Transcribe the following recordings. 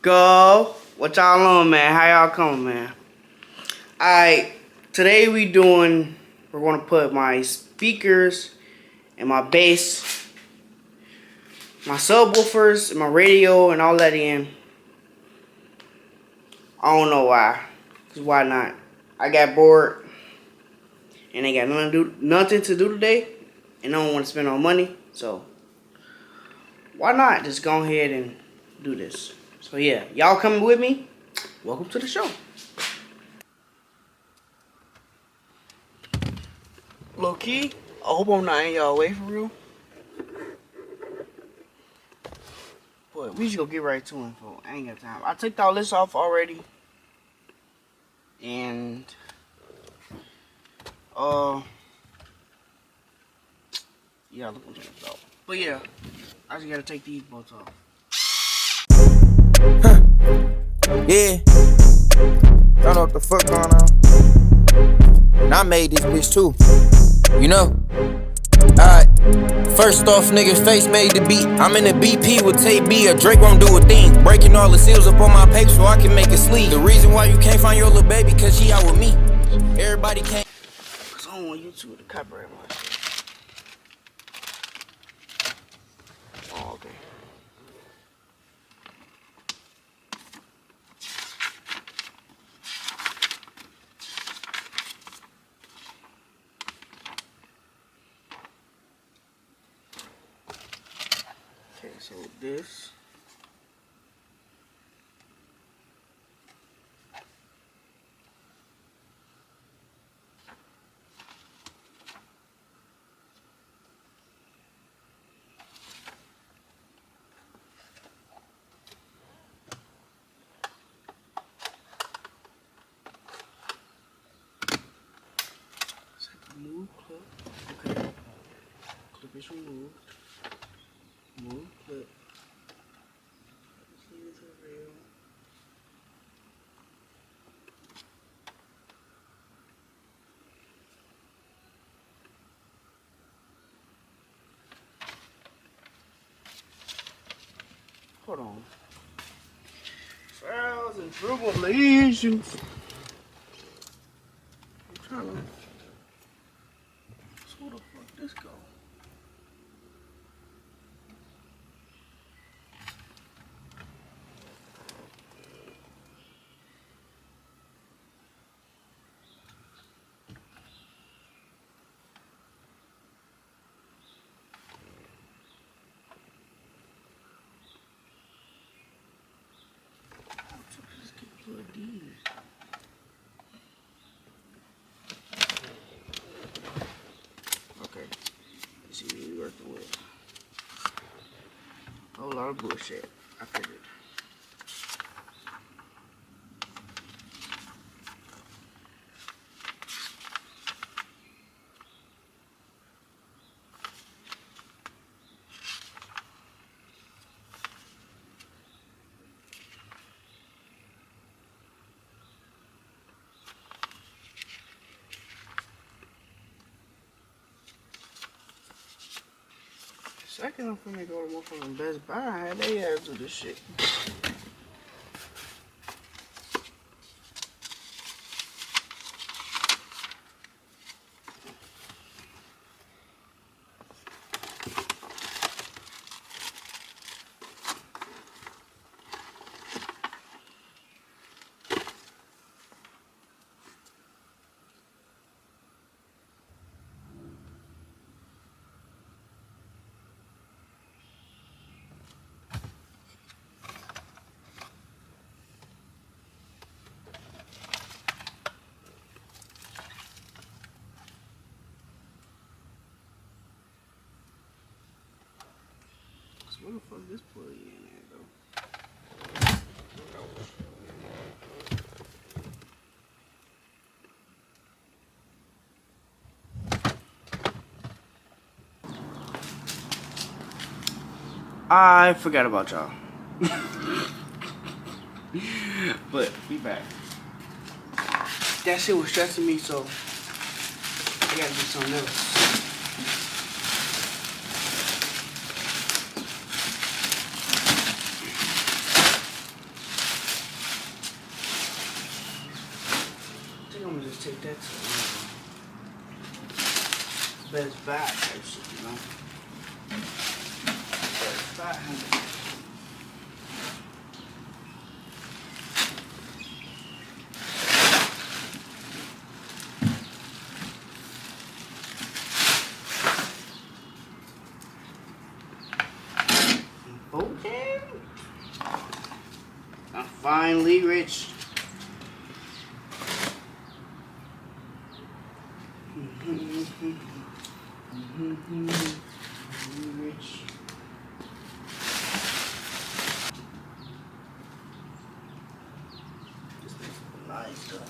Go. What y'all on, man? How y'all coming, man? Alright, today we're gonna put my speakers and my bass, my subwoofers, and my radio and all that in. I don't know why. Cause why not? I got bored and I got nothing to do today, and I don't want to spend no money, so why not just go ahead and do this? So yeah, y'all coming with me? Welcome to the show. Low key, I hope I'm not in y'all way for real. But we should go get right to it, folks. I ain't got time. I took all this off already. And yeah, look what I'm talking. But yeah, I just gotta take these bolts off. Yeah, don't know what the fuck going on. And I made this bitch too, you know. Alright, first off, nigga, face made the beat. I'm in the BP with tape B, a Drake won't do a thing. Breaking all the seals up on my paper so I can make a sleeve. The reason why you can't find your little baby, cause she out with me. Everybody can't. Cause I don't want YouTube to copyright my shit. Oh, okay. Okay, so this. Move clip. Okay. Clip is removed. Move clip. Let's leave it to the rail. Hold on. Trials and tribulations. I'm trying to. So where the fuck this go? Just get plugged in. Okay. Let's see what we're working with. A whole lot of bullshit. I figured. Second, I'm finna go to motherfucking Best Buy. How they add to this shit? Where the fuck this plug in at though? I forgot about y'all. But we back. That shit was stressing me, so I gotta do something else. I'm gonna just take that to Best Buy type shit, you know. Best Buy. Okay. I'm finally rich. Rich. This thing's nice though.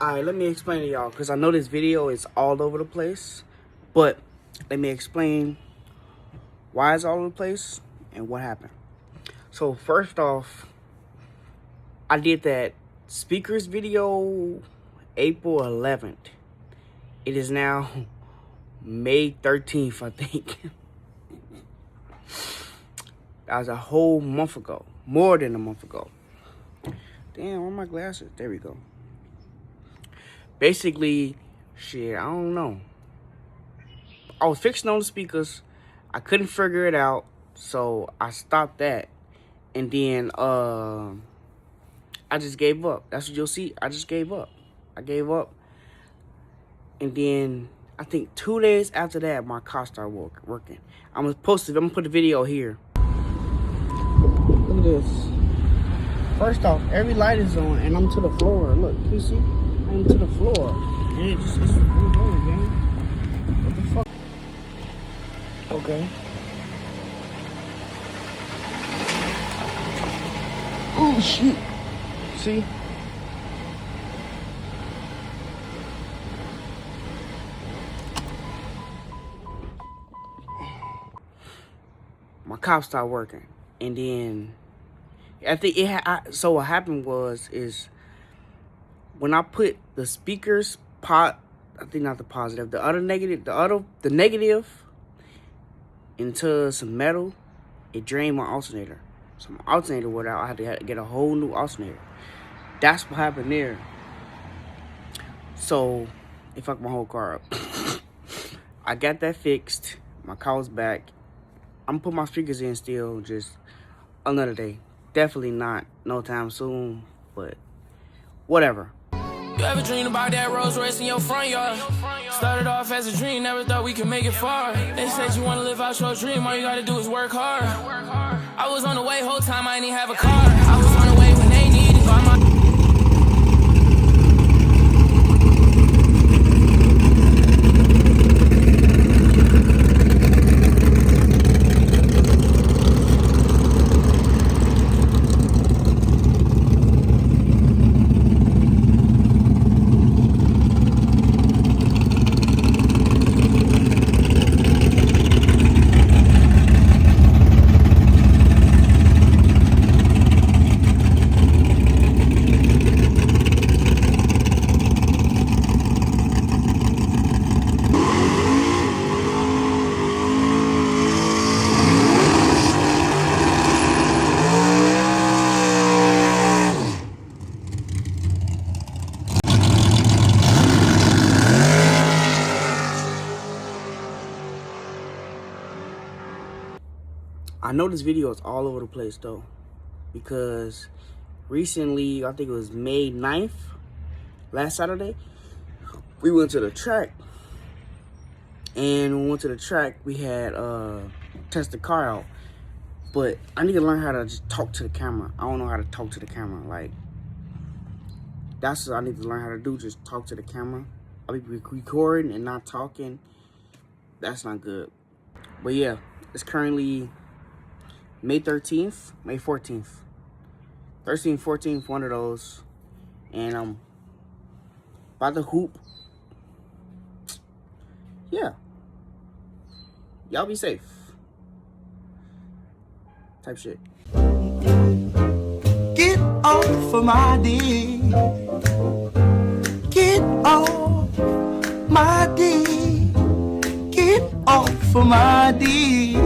Alright, let me explain to y'all, because I know this video is all over the place, but let me explain why it's all over the place and what happened. So first off, I did that speakers video April 11th. It is now May 13th, I think. That was a whole month ago, more than a month ago. Damn, where are my glasses? There we go. Basically, shit, I don't know. I was fixing on the speakers. I couldn't figure it out, so I stopped that. And then I just gave up. That's what you'll see. I just gave up. I gave up. And then I think 2 days after that, my car started working. I'm gonna put the video here. Look at this. First off, every light is on, and I'm to the floor. Look, you see? I'm to the floor. And it's going, man. What the fuck? Okay. Oh shit. See? My cop stopped working, and then I think so what happened is when I put the speakers I think not the positive, the negative into some metal, it drained my alternator. So my alternator went out. I had to get a whole new alternator. That's what happened there. So it fucked my whole car up. I got that fixed. My car was back. I'm gonna put my speakers in still, just another day. Definitely not no time soon, but whatever. You ever dreamed about that Rolls Royce in your front yard? Started off as a dream, never thought we could make it far. They said you wanna live out your dream, all you gotta do is work hard. I was on the way, whole time I didn't even have a car. I was on the way when they needed by my I know this video is all over the place though, because recently, I think it was May 9th, last Saturday, we went to the track. And when we went to the track, we had test the car out. But I need to learn how to just talk to the camera. I don't know how to talk to the camera. Like, that's what I need to learn how to do, just talk to the camera. I'll be recording and not talking. That's not good. But yeah, it's currently May 13th, May 14th. 13th, 14th, one of those. And I'm about to hoop. Yeah. Y'all be safe. Type shit. Get off of my dick. Get off my dick. Get off of my dick.